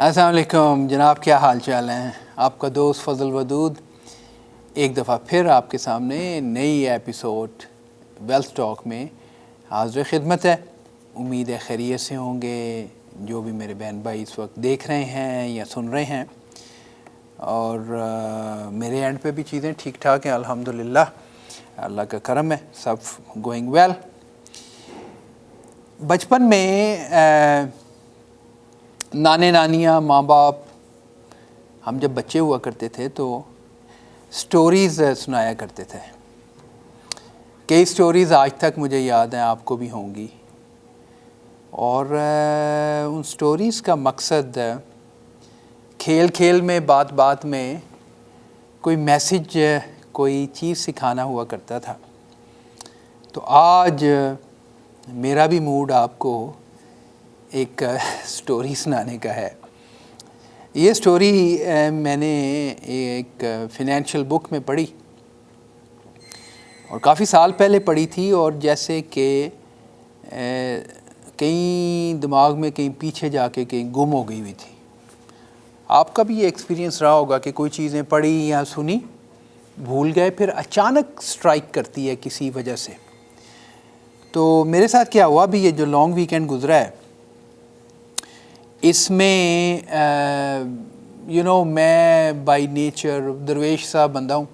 अस्सलाम वालेकुम जनाब, क्या हाल चाल हैं। आपका दोस्त फजल वदूद एक दफ़ा फिर आपके सामने नई एपिसोड वेल्थ टॉक में हाज़िर खिदमत है। उम्मीद है खैरियत से होंगे जो भी मेरे बहन भाई इस वक्त देख रहे हैं या सुन रहे हैं। और मेरे एंड पे भी चीज़ें ठीक ठाक हैं अल्हम्दुलिल्लाह, अल्लाह का करम है, सब गोइंग वेल। बचपन में नाने नानियाँ माँ बाप हम जब बच्चे हुआ करते थे तो स्टोरीज़ सुनाया करते थे। कई स्टोरीज़ आज तक मुझे याद हैं, आपको भी होंगी। और उन स्टोरीज़ का मकसद खेल खेल में, बात बात में कोई मैसेज, कोई चीज़ सिखाना हुआ करता था। तो आज मेरा भी मूड आपको एक स्टोरी सुनाने का है। ये स्टोरी मैंने एक फ़ाइनेंशियल बुक में पढ़ी और काफ़ी साल पहले पढ़ी थी, और जैसे कि कहीं दिमाग में कहीं पीछे जाके कहीं गुम हो गई हुई थी। आपका भी ये एक्सपीरियंस रहा होगा कि कोई चीज़ें पढ़ी या सुनी, भूल गए, फिर अचानक स्ट्राइक करती है किसी वजह से। तो मेरे साथ क्या हुआ, अभी ये जो लॉन्ग वीकेंड गुज़रा है इसमें मैं बाय नेचर दरवेश सा बंदा हूँ,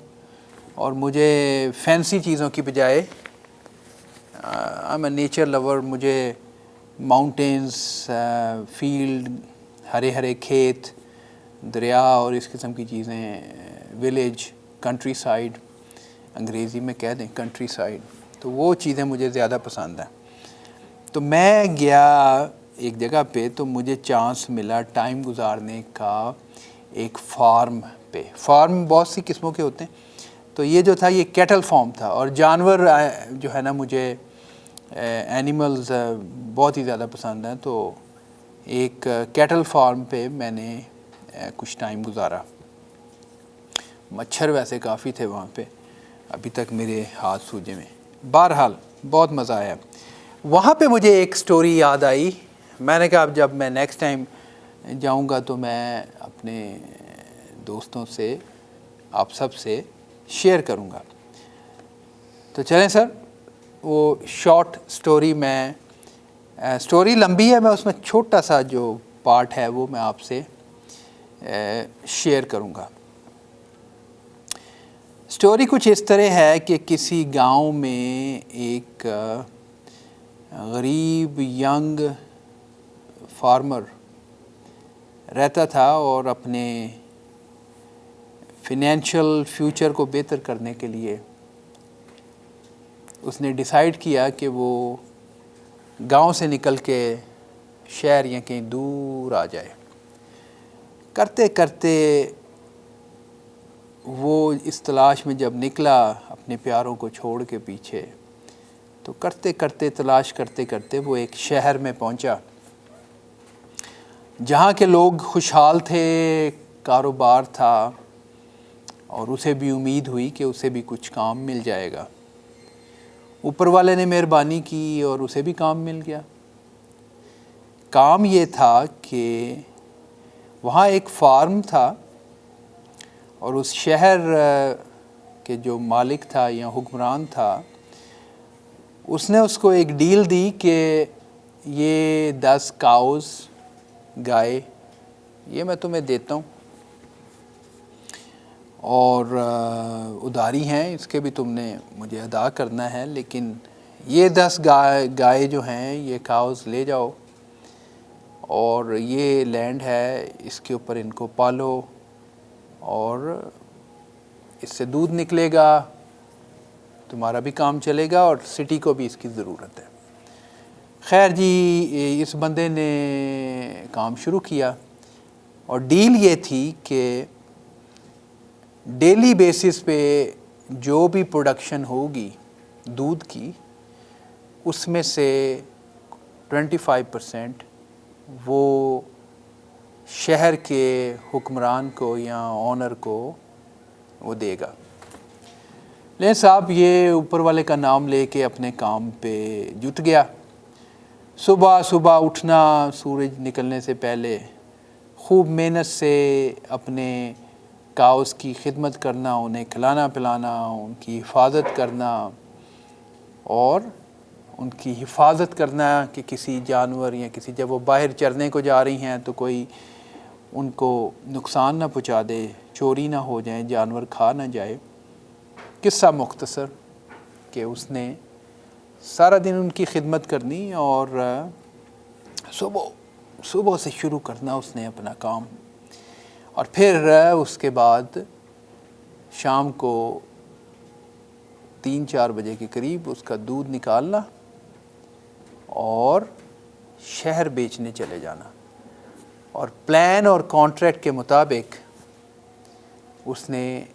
और मुझे फैंसी चीज़ों की बजाय I am a nature lover. मुझे माउंटेन्स, फील्ड, हरे हरे खेत, दरिया और इस किस्म की चीज़ें, विलेज, कंट्री साइड, अंग्रेज़ी में कह दें कंट्री साइड, तो वो चीज़ें मुझे ज़्यादा पसंद हैं। तो मैं गया एक जगह पे, तो मुझे चांस मिला टाइम गुजारने का एक फार्म पे। फार्म बहुत सी किस्मों के होते हैं, तो ये जो था ये कैटल फार्म था। और जानवर जो है ना, मुझे एनिमल्स बहुत ही ज़्यादा पसंद हैं। तो एक कैटल फार्म पे मैंने कुछ टाइम गुजारा। मच्छर वैसे काफ़ी थे वहाँ पे, अभी तक मेरे हाथ सूजे में। बहरहाल बहुत मज़ा आया। वहाँ पे मुझे एक स्टोरी याद आई। मैंने कहा अब जब मैं नेक्स्ट टाइम जाऊँगा तो मैं अपने दोस्तों से, आप सब से शेयर करूँगा। तो चलें सर, वो शॉर्ट स्टोरी स्टोरी लंबी है, मैं उसमें छोटा सा जो पार्ट है वो मैं आपसे शेयर करूँगा। स्टोरी कुछ इस तरह है कि किसी गांव में एक गरीब यंग फार्मर रहता था, और अपने फिनेंशियल फ्यूचर को बेहतर करने के लिए उसने डिसाइड किया कि वो गांव से निकल के शहर या कहीं दूर आ जाए। करते करते वो इस तलाश में जब निकला अपने प्यारों को छोड़ के पीछे, तो करते करते तलाश करते करते वो एक शहर में पहुंचा जहाँ के लोग खुशहाल थे, कारोबार था, और उसे भी उम्मीद हुई कि उसे भी कुछ काम मिल जाएगा। ऊपर वाले ने मेहरबानी की और उसे भी काम मिल गया। काम ये था कि वहाँ एक फार्म था, और उस शहर के जो मालिक था या हुक्मरान था, उसने उसको एक डील दी कि ये 10 काउज़, गाय, ये मैं तुम्हें देता हूँ, और उधारी हैं, इसके भी तुमने मुझे अदा करना है, लेकिन ये 10 गाय जो हैं, ये काउज़ ले जाओ, और ये लैंड है, इसके ऊपर इनको पालो, और इससे दूध निकलेगा, तुम्हारा भी काम चलेगा, और सिटी को भी इसकी ज़रूरत है। खैर जी, इस बंदे ने काम शुरू किया, और डील ये थी कि डेली बेसिस पे जो भी प्रोडक्शन होगी दूध की, उसमें से 25% वो शहर के हुक्मरान को या ओनर को वो देगा। लेकिन साहब ये ऊपर वाले का नाम लेके अपने काम पे जुट गया। सुबह सुबह उठना, सूरज निकलने से पहले खूब मेहनत से अपने काउस की खिदमत करना, उन्हें खिलाना पिलाना, उनकी हिफाजत करना और उनकी हिफाजत करना कि किसी जानवर या किसी, जब वो बाहर चरने को जा रही हैं तो कोई उनको नुकसान ना पहुंचा दे, चोरी ना हो जाए, जानवर खा ना जाए। किस्सा मुख्तसर कि उसने सारा दिन उनकी खिदमत करनी और सुबह से शुरू करना उसने अपना काम, और फिर उसके बाद शाम को 3-4 बजे के करीब उसका दूध निकालना और शहर बेचने चले जाना। और प्लान और कॉन्ट्रैक्ट के मुताबिक उसने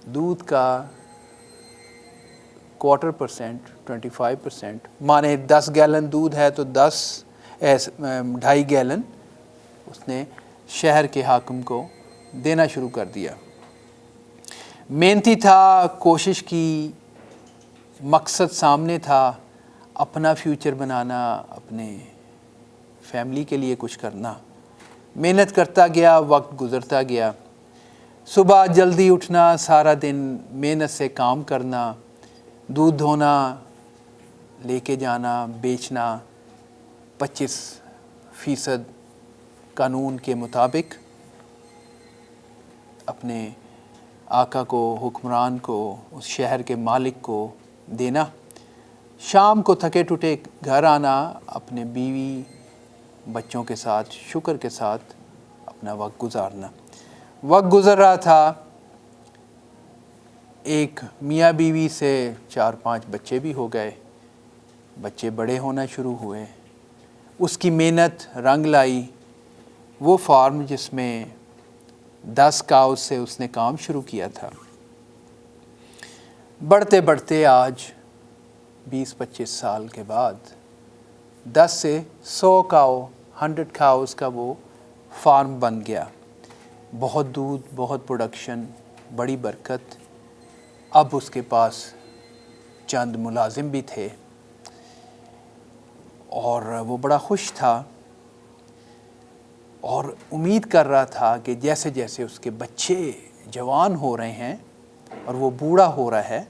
दूध का 25%, 25%, माने 10 गैलन दूध है तो 2.5 गैलन उसने शहर के हाकिम को देना शुरू कर दिया। मेहनती था, कोशिश की, मकसद सामने था, अपना फ्यूचर बनाना, अपने फैमिली के लिए कुछ करना। मेहनत करता गया, वक्त गुज़रता गया। सुबह जल्दी उठना, सारा दिन मेहनत से काम करना, दूध धोना, लेके जाना, बेचना, 25% कानून के मुताबिक अपने आका को, हुक्मरान को, उस शहर के मालिक को देना। शाम को थके टूटे घर आना, अपने बीवी बच्चों के साथ शुक्र के साथ अपना वक्त गुजारना। वक्त गुज़र रहा था, एक मियाँ बीवी से 4-5 बच्चे भी हो गए, बच्चे बड़े होना शुरू हुए। उसकी मेहनत रंग लाई। वो फार्म जिसमें 10 काउस से उसने काम शुरू किया था, बढ़ते बढ़ते आज 20-25 साल के बाद 10 से 100 काउ, 100 काउस का वो फार्म बन गया। बहुत दूध, बहुत प्रोडक्शन, बड़ी बरकत। अब उसके पास चंद मुलाजिम भी थे और वो बड़ा खुश था और उम्मीद कर रहा था कि जैसे जैसे उसके बच्चे जवान हो रहे हैं और वो बूढ़ा हो रहा है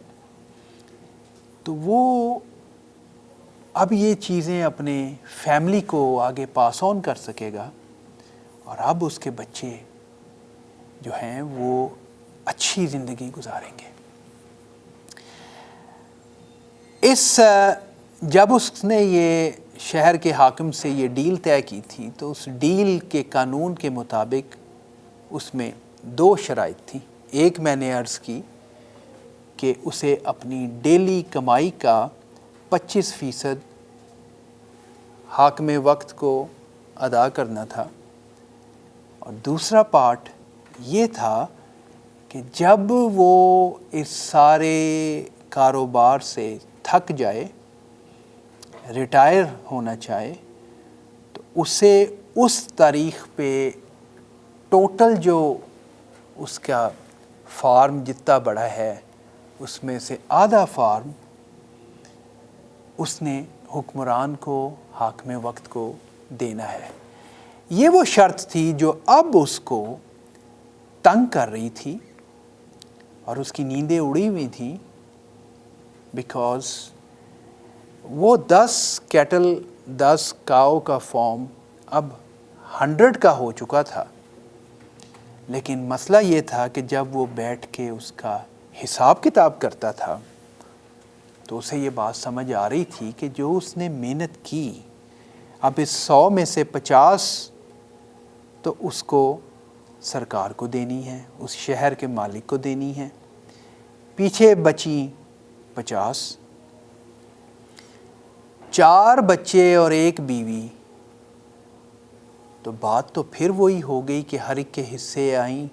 तो वो अब ये चीज़ें अपने फैमिली को आगे पास ऑन कर सकेगा और अब उसके बच्चे जो हैं वो अच्छी ज़िंदगी गुजारेंगे। जब उसने ये शहर के हाकिम से ये डील तय की थी तो उस डील के कानून के मुताबिक उसमें 2 शराइत थी। एक मैंने अर्ज़ की कि उसे अपनी डेली कमाई का 25% हाकिम वक्त को अदा करना था, और दूसरा पार्ट ये था कि जब वो इस सारे कारोबार से थक जाए, रिटायर होना चाहे, तो उसे उस तारीख़ पे टोटल जो उसका फार्म जितना बड़ा है उसमें से आधा फार्म उसने हुक्मरान को, हाकिम वक्त को देना है। ये वो शर्त थी जो अब उसको तंग कर रही थी और उसकी नींदें उड़ी हुई थी, बिकॉज़ वो 10 कैटल, 10 काऊ का फॉर्म अब 100 का हो चुका था। लेकिन मसला ये था कि जब वो बैठ के उसका हिसाब किताब करता था तो उसे ये बात समझ आ रही थी कि जो उसने मेहनत की, अब इस 100 में से 50 तो उसको सरकार को देनी है, उस शहर के मालिक को देनी है, पीछे बची 50। 4 बच्चे और 1 बीवी, तो बात तो फिर वही हो गई कि हर एक के हिस्से आई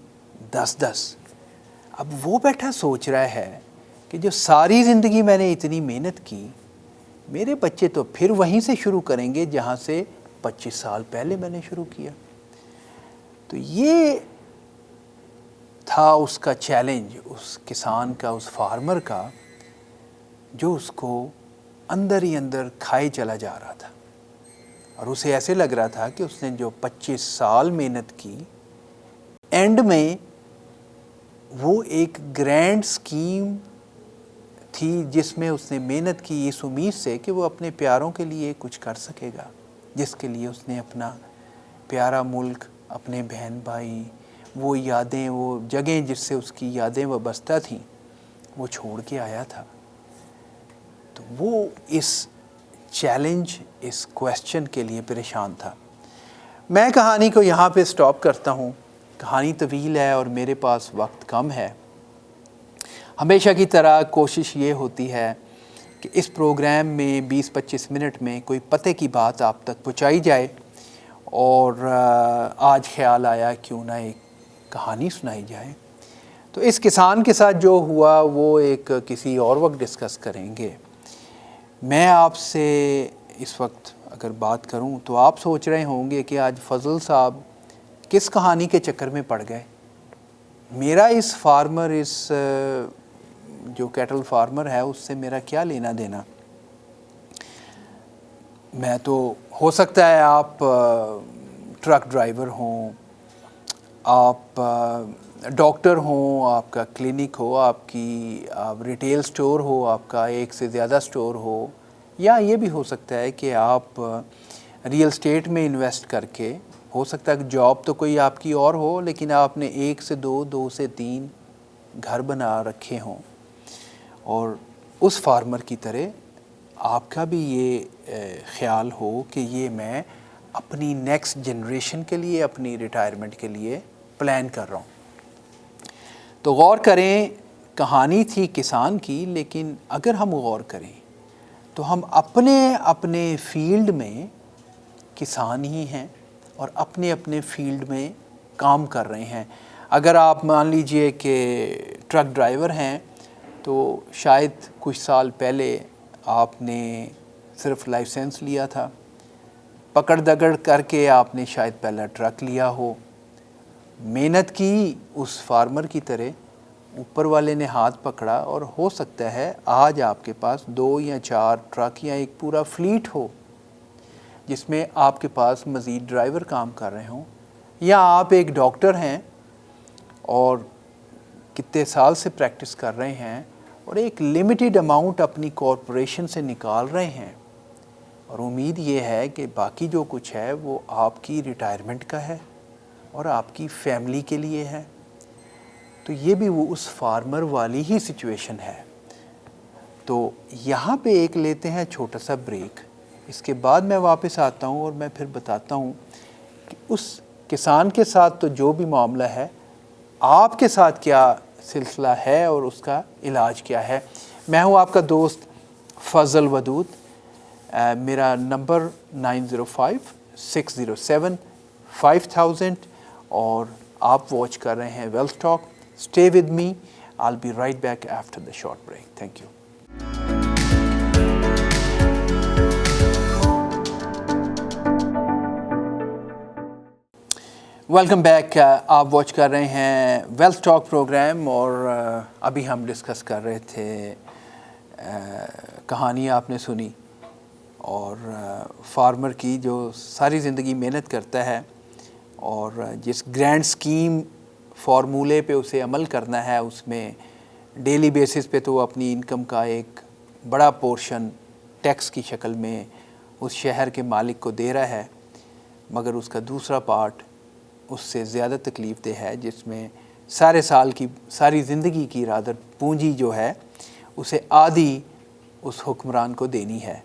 10-10। अब वो बैठा सोच रहा है कि जो सारी ज़िंदगी मैंने इतनी मेहनत की, मेरे बच्चे तो फिर वहीं से शुरू करेंगे जहाँ से 25 साल पहले मैंने शुरू किया। तो ये था उसका चैलेंज, उस किसान का, उस फार्मर का, जो उसको अंदर ही अंदर खाए चला जा रहा था। और उसे ऐसे लग रहा था कि उसने जो 25 साल मेहनत की, एंड में वो एक ग्रैंड स्कीम थी जिसमें उसने मेहनत की इस उम्मीद से कि वो अपने प्यारों के लिए कुछ कर सकेगा, जिसके लिए उसने अपना प्यारा मुल्क, अपने बहन भाई, वो यादें, वो जगह जिससे उसकी यादें वाबस्ता थीं, वो छोड़ के आया था। तो वो इस चैलेंज, इस क्वेश्चन के लिए परेशान था। मैं कहानी को यहाँ पे स्टॉप करता हूँ। कहानी तवील है और मेरे पास वक्त कम है। हमेशा की तरह कोशिश ये होती है कि इस प्रोग्राम में 20-25 मिनट में कोई पते की बात आप तक पहुँचाई जाए, और आज ख्याल आया क्यों ना एक कहानी सुनाई जाए। तो इस किसान के साथ जो हुआ वो एक किसी और वक्त डिस्कस करेंगे। मैं आपसे इस वक्त अगर बात करूं तो आप सोच रहे होंगे कि आज फजल साहब किस कहानी के चक्कर में पड़ गए। मेरा इस फार्मर, इस जो कैटल फार्मर है, उससे मेरा क्या लेना देना। मैं तो, हो सकता है आप ट्रक ड्राइवर हों, आप डॉक्टर हों, आपका क्लिनिक हो, आप रिटेल स्टोर हो, आपका एक से ज़्यादा स्टोर हो, या ये भी हो सकता है कि आप रियल स्टेट में इन्वेस्ट करके, हो सकता है कि जॉब तो कोई आपकी और हो, लेकिन आपने 1 से 2, 2 से 3 घर बना रखे हों। और उस फार्मर की तरह आपका भी ये ख्याल हो कि ये मैं अपनी नेक्स्ट जनरेशन के लिए, अपनी रिटायरमेंट के लिए प्लान कर रहा हूँ। तो गौर करें, कहानी थी किसान की, लेकिन अगर हम गौर करें तो हम अपने अपने फील्ड में किसान ही हैं और अपने अपने फील्ड में काम कर रहे हैं। अगर आप मान लीजिए कि ट्रक ड्राइवर हैं, तो शायद कुछ साल पहले आपने सिर्फ लाइसेंस लिया था, पकड़ दगड़ करके आपने शायद पहला ट्रक लिया हो, मेहनत की उस फार्मर की तरह, ऊपर वाले ने हाथ पकड़ा, और हो सकता है आज आपके पास 2 या 4 ट्रक या एक पूरा फ्लीट हो जिसमें आपके पास मज़ीद ड्राइवर काम कर रहे हों, या आप एक डॉक्टर हैं और कितने साल से प्रैक्टिस कर रहे हैं और एक लिमिटेड अमाउंट अपनी कॉरपोरेशन से निकाल रहे हैं, और उम्मीद ये है कि बाकी जो कुछ है वो आपकी रिटायरमेंट का है और आपकी फैमिली के लिए है। तो ये भी वो उस फार्मर वाली ही सिचुएशन है। तो यहाँ पे एक लेते हैं छोटा सा ब्रेक, इसके बाद मैं वापस आता हूँ और मैं फिर बताता हूँ कि उस किसान के साथ तो जो भी मामला है, आपके साथ क्या सिलसिला है और उसका इलाज क्या है। मैं हूँ आपका दोस्त फजल वदूद। मेरा नंबर 9056075000, और आप वॉच कर रहे हैं wealth talk. Stay with me, I will be right back after the short break. Thank you. Welcome back. आप वॉच कर रहे हैं वेल्थ टॉक प्रोग्राम, और अभी हम डिस्कस कर रहे थे, कहानी आपने सुनी, और फार्मर की जो सारी ज़िंदगी मेहनत करता है और जिस ग्रैंड स्कीम फार्मूले पे उसे अमल करना है, उसमें डेली बेसिस पे तो वो अपनी इनकम का एक बड़ा पोर्शन टैक्स की शक्ल में उस शहर के मालिक को दे रहा है, मगर उसका दूसरा पार्ट उससे ज़्यादा तकलीफ़देह है, जिसमें सारे साल की, सारी ज़िंदगी की रादर पूंजी जो है उसे आधी उस हुक्मरान को देनी है।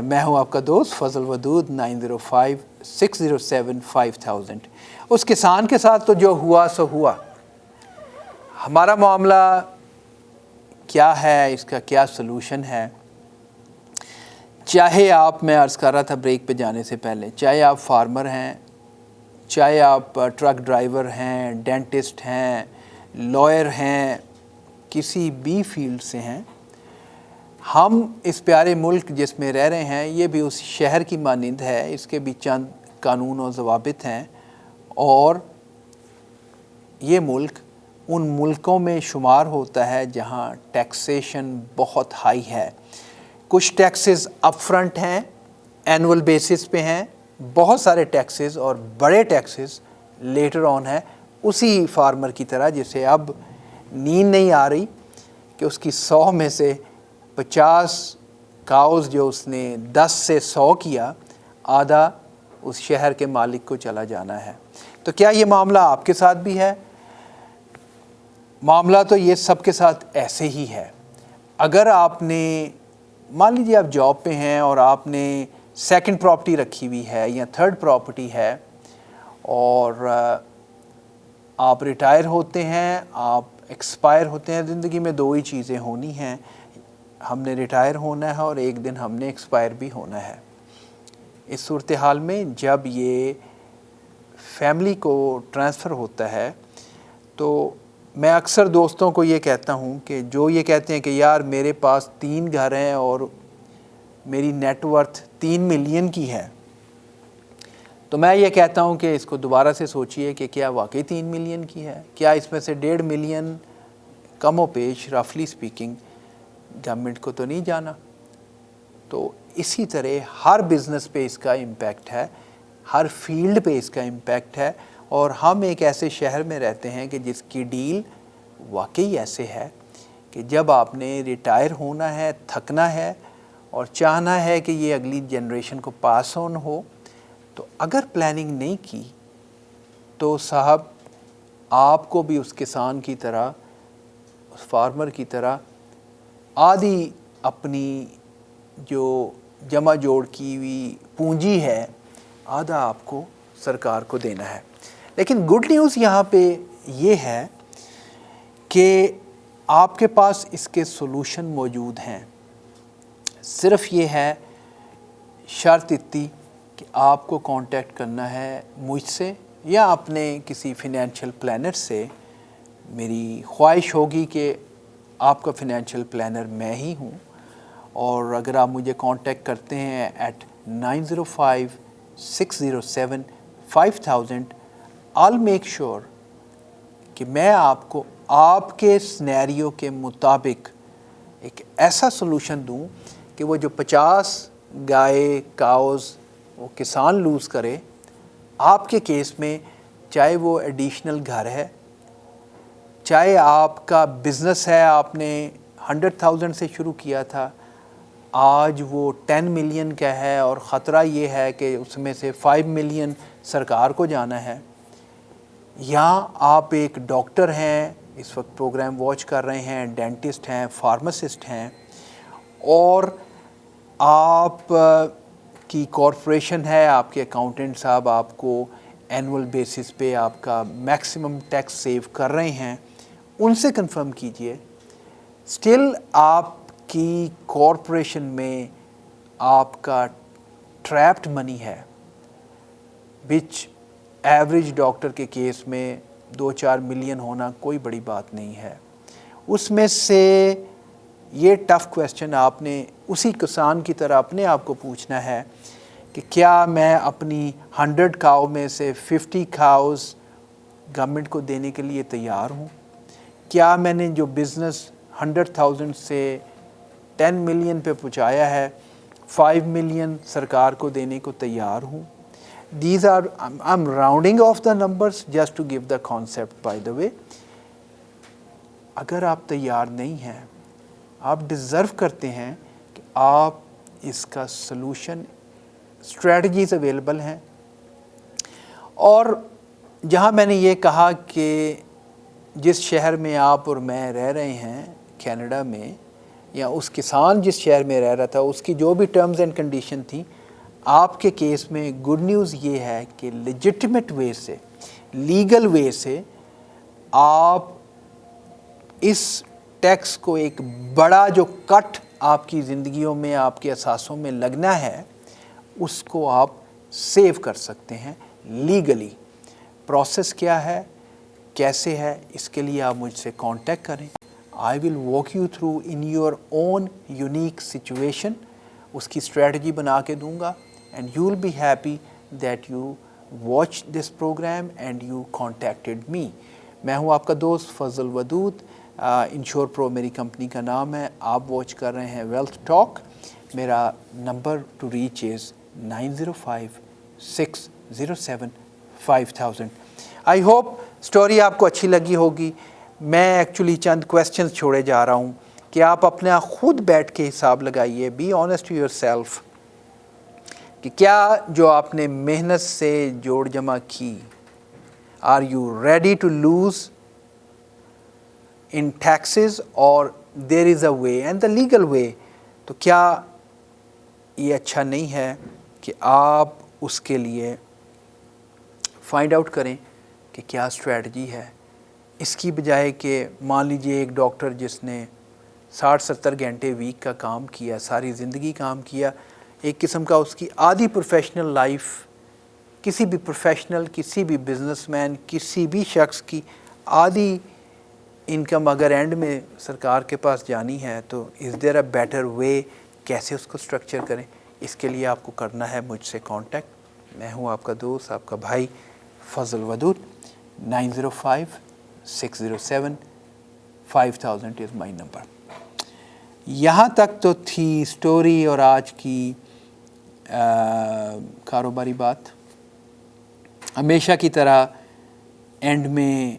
मैं हूं आपका दोस्त फजल वदूद। 9056075000। उस किसान के साथ तो जो हुआ सो हुआ। हमारा मामला क्या है, इसका क्या सलूशन है। चाहे आप, मैं अर्ज़ कर रहा था ब्रेक पे जाने से पहले, चाहे आप फार्मर हैं, चाहे आप ट्रक ड्राइवर हैं, डेंटिस्ट हैं, लॉयर हैं, किसी भी फील्ड से हैं, हम इस प्यारे मुल्क जिसमें रह रहे हैं, ये भी उस शहर की मानिंद है। इसके भी चंद कानून और ज़वाबित हैं, और ये मुल्क उन मुल्कों में शुमार होता है जहाँ टैक्सेशन बहुत हाई है। कुछ टैक्सेस अप फ्रंट हैं एनुअल बेसिस पे हैं, बहुत सारे टैक्सेस और बड़े टैक्सेस लेटर ऑन है उसी फार्मर की तरह जिसे अब नींद नहीं आ रही कि उसकी 100 में से 50 काउस जो उसने 10 से 100 किया, आधा उस शहर के मालिक को चला जाना है। तो क्या ये मामला आपके साथ भी है? मामला तो ये सबके साथ ऐसे ही है। अगर आपने, मान लीजिए आप जॉब पे हैं और आपने सेकंड प्रॉपर्टी रखी हुई है या थर्ड प्रॉपर्टी है और आप रिटायर होते हैं, आप एक्सपायर होते हैं। ज़िंदगी में दो ही चीज़ें होनी हैं, हमने रिटायर होना है और एक दिन हमने एक्सपायर भी होना है। इस सूरत हाल में जब ये फैमिली को ट्रांसफ़र होता है तो मैं अक्सर दोस्तों को ये कहता हूँ कि जो ये कहते हैं कि यार मेरे पास 3 घर हैं और मेरी नेटवर्थ 3 मिलियन की है, तो मैं ये कहता हूँ कि इसको दोबारा से सोचिए कि क्या वाकई 3 मिलियन की है? क्या इसमें से 1.5 मिलियन कमो पेश रफली स्पीकिंग गवर्नमेंट को तो नहीं जाना? तो इसी तरह हर बिज़नेस पे इसका इम्पैक्ट है, हर फील्ड पे इसका इम्पैक्ट है। और हम एक ऐसे शहर में रहते हैं कि जिसकी डील वाकई ऐसे है कि जब आपने रिटायर होना है, थकना है और चाहना है कि ये अगली जनरेशन को पास ऑन हो, तो अगर प्लानिंग नहीं की तो साहब आपको भी उस किसान की तरह, उस फार्मर की तरह आधी अपनी जो जमा जोड़ की हुई पूंजी है, आधा आपको सरकार को देना है। लेकिन गुड न्यूज़ यहाँ पे ये है कि आपके पास इसके सॉल्यूशन मौजूद हैं। सिर्फ ये है शर्त इतनी कि आपको कांटेक्ट करना है मुझसे या अपने किसी फिनेंशियल प्लानर से। मेरी ख्वाहिश होगी कि आपका फिनेंशियल प्लानर मैं ही हूँ। और अगर आप मुझे कांटेक्ट करते हैं at 905-607-5000, I'll make sure कि मैं आपको आपके सिनेरियो के मुताबिक एक ऐसा सॉल्यूशन दूं कि वो जो 50 गाय काउज़ वो किसान लूज़ करे, आपके केस में चाहे वो एडिशनल घर है, चाहे आपका बिज़नेस है, आपने 100,000 से शुरू किया था, आज वो 10 मिलियन का है और ख़तरा ये है कि उसमें से 5 मिलियन सरकार को जाना है, या आप एक डॉक्टर हैं, इस वक्त प्रोग्राम वॉच कर रहे हैं, डेंटिस्ट हैं, फार्मासिस्ट हैं, और आप की कॉरपोरेशन है, आपके अकाउंटेंट साहब आपको एनुअल बेसिस पे आपका मैक्सिमम टैक्स सेव कर रहे हैं, उनसे कंफर्म कीजिए। स्टिल आपकी कॉरपोरेशन में आपका ट्रैप्ड मनी है, विच एवरेज डॉक्टर के केस में 2-4 मिलियन होना कोई बड़ी बात नहीं है। उसमें से ये टफ़ क्वेश्चन आपने उसी किसान की तरह अपने आप को पूछना है कि क्या मैं अपनी 100 काउ में से 50 काउज़ गवर्नमेंट को देने के लिए तैयार हूँ? क्या मैंने जो बिज़नेस 100,000 से 10 मिलियन पे पहुँचाया है, 5 मिलियन सरकार को देने को तैयार हूँ? These are, I'm rounding off the numbers just to give the concept by the way. अगर आप तैयार नहीं हैं, आप डिज़र्व करते हैं कि आप इसका सलूशन, स्ट्रेटजीज़ अवेलेबल हैं। और जहाँ मैंने ये कहा कि जिस शहर में आप और मैं रह रहे हैं कनाडा में, या उस किसान जिस शहर में रह रहा था उसकी जो भी टर्म्स एंड कंडीशन थी, आपके केस में गुड न्यूज़ ये है कि लेजिटिमेट वे से, लीगल वे से आप इस टैक्स को, एक बड़ा जो कट आपकी ज़िंदगियों में, आपके असासों में लगना है, उसको आप सेव कर सकते हैं लीगली। प्रोसेस क्या है, कैसे है, इसके लिए आप मुझसे कांटेक्ट करें। I will walk you through in your own unique situation, उसकी स्ट्रेटजी बना के दूंगा, and you will be happy that you watch this program and you contacted me. मैं हूं आपका दोस्त फजल वदूद, इंश्योर प्रो मेरी कंपनी का नाम है। आप वॉच कर रहे हैं वेल्थ टॉक। मेरा number to reach is 9056075000। I hope story आपको अच्छी लगी होगी। मैं एक्चुअली चंद क्वेश्चंस छोड़े जा रहा हूँ कि आप अपना खुद बैठ के हिसाब लगाइए, be honest to yourself, कि क्या जो आपने मेहनत से जोड़ जमा की, are you ready to lose in taxes और there is a way and the legal way. तो क्या ये अच्छा नहीं है कि आप उसके लिए फाइंड आउट करें कि क्या स्ट्रेटजी है, इसकी बजाय कि मान लीजिए एक डॉक्टर जिसने 60-70 घंटे वीक का काम किया, सारी ज़िंदगी काम किया, एक किस्म का उसकी आधी प्रोफेशनल लाइफ, किसी भी प्रोफेशनल, किसी भी बिजनेसमैन, किसी भी शख्स की आधी इनकम अगर एंड में सरकार के पास जानी है तो is there a better way, कैसे उसको स्ट्रक्चर करें। इसके लिए आपको करना है मुझसे कांटेक्ट। मैं हूँ आपका दोस्त, आपका भाई फजल वदूद। 9056075000 is my number. यहाँ तक तो थी स्टोरी और आज की कारोबारी बात। हमेशा की तरह एंड में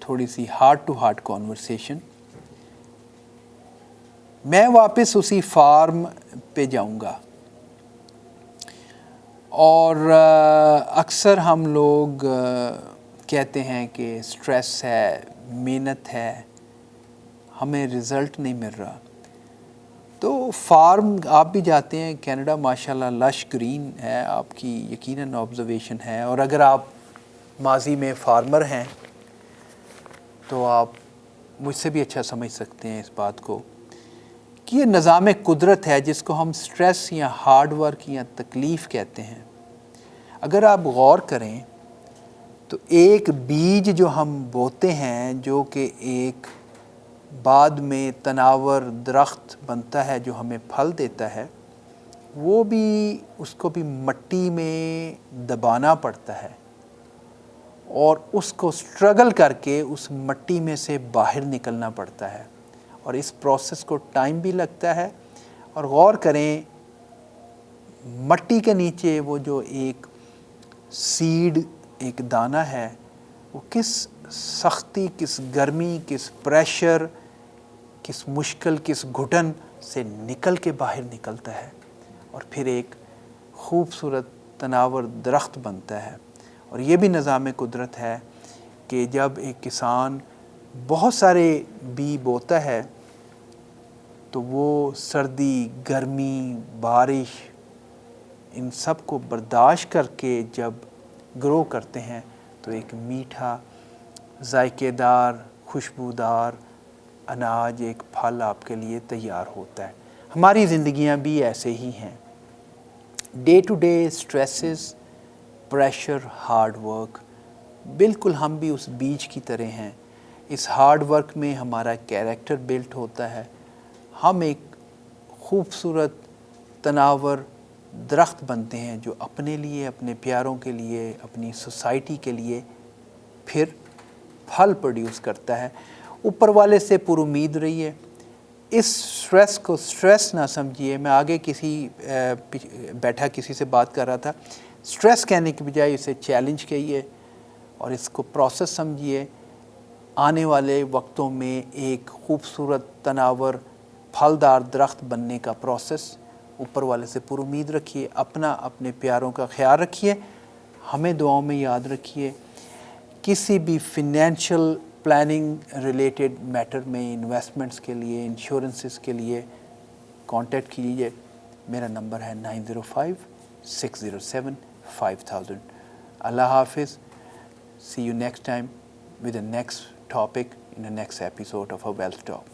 थोड़ी सी हार्ट टू हार्ट कॉन्वर्सेशन। मैं वापस उसी फार्म पे जाऊंगा और अक्सर हम लोग कहते हैं कि स्ट्रेस है, मेहनत है, हमें रिज़ल्ट नहीं मिल रहा। तो फार्म आप भी जाते हैं, कनाडा माशाल्लाह लश ग्रीन है, आपकी यकीनन ऑब्ज़र्वेशन है। और अगर आप माजी में फार्मर हैं तो आप मुझसे भी अच्छा समझ सकते हैं इस बात को कि ये निज़ाम कुदरत है जिसको हम स्ट्रेस या हार्ड वर्क या तकलीफ़ कहते हैं। अगर आप गौर करें तो एक बीज जो हम बोते हैं, जो कि एक बाद में तनावर दरख्त बनता है जो हमें फल देता है, वो भी उसको भी मिट्टी में दबाना पड़ता है और उसको स्ट्रगल करके उस मिट्टी में से बाहर निकलना पड़ता है और इस प्रोसेस को टाइम भी लगता है। और गौर करें मिट्टी के नीचे वो जो एक सीड, एक दाना है, वो किस सख्ती, किस गर्मी, किस प्रेशर, किस मुश्किल, किस घुटन से निकल के बाहर निकलता है और फिर एक खूबसूरत तनावर दरख्त बनता है। और ये भी निज़ाम कुदरत है कि जब एक किसान बहुत सारे बी बोता है तो वो सर्दी, गर्मी, बारिश, इन सब को बर्दाश्त करके जब ग्रो करते हैं तो एक मीठा, जायकेदार, खुशबूदार अनाज, एक फल आपके लिए तैयार होता है। हमारी ज़िंदगियां भी ऐसे ही हैं। Day to day stresses, pressure, hard work, बिल्कुल हम भी उस बीज की तरह हैं। इस हार्ड वर्क में हमारा कैरेक्टर बिल्ट होता है। हम एक खूबसूरत तनावर दरख्त बनते हैं जो अपने लिए, अपने प्यारों के लिए, अपनी सोसाइटी के लिए फिर फल प्रोड्यूस करता है। ऊपर वाले से पुरुमीद रहिए, इस स्ट्रेस को स्ट्रेस ना समझिए। मैं आगे बैठा किसी से बात कर रहा था, स्ट्रेस कहने की बजाय इसे चैलेंज कहिए और इसको प्रोसेस समझिए। आने वाले वक्तों में एक खूबसूरत तनावर फलदार दरख्त बनने का प्रोसेस, ऊपर वाले से पुरुमीद रखिए। अपना, अपने प्यारों का ख्याल रखिए। हमें दुआओं में याद रखिए। किसी भी फिनेंशियल प्लानिंग रिलेटेड मैटर में, इन्वेस्टमेंट्स के लिए, इंश्योरेंसेस के लिए कांटेक्ट कीजिए। मेरा नंबर है 9056075000। Allah Hafiz. See you next time with the next topic in the next episode of our Wealth Talk.